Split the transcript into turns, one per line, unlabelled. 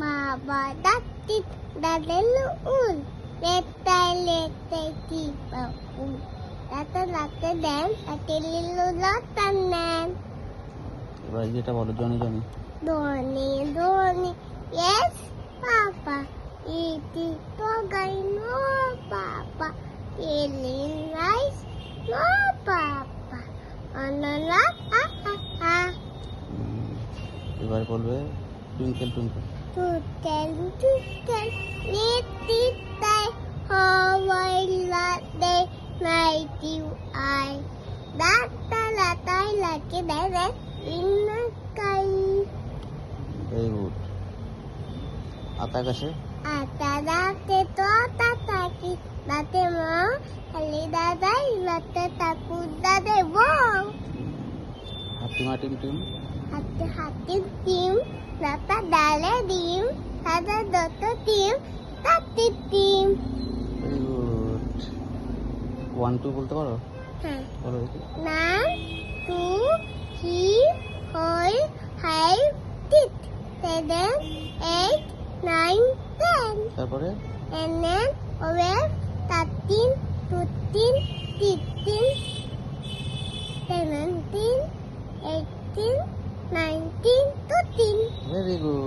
Baba datit dadalul. Lete tipau. Late dem. Atililu lotanen.
এবার যেটা বলো Johnny Johnny.
Doni. Yes, Papa. Eating togai no, Papa. Eating rice no, Papa. Anana
এবার বলবে twinkle twinkle.
Tutel, nititai, Hawaii latte, nighty eye. Latai, lucky day, in the sky.
Very good. আতা গাছে
Atadate to tataki, date mo, hali dadai, latte taku dade wow.
হাতিমা টিম টিম।
Hati tim, lata dale dim, ada doto tim, tati tim.
Very good. 1 2 বলতে পারো?
Hah.
বলো দেখি।
1, 2, 3, 4, 5, 6, 7, 8, 9, 10.
তারপরে
And then 12, 13, 14, 15, 17, 18, 19, 20.
Very good.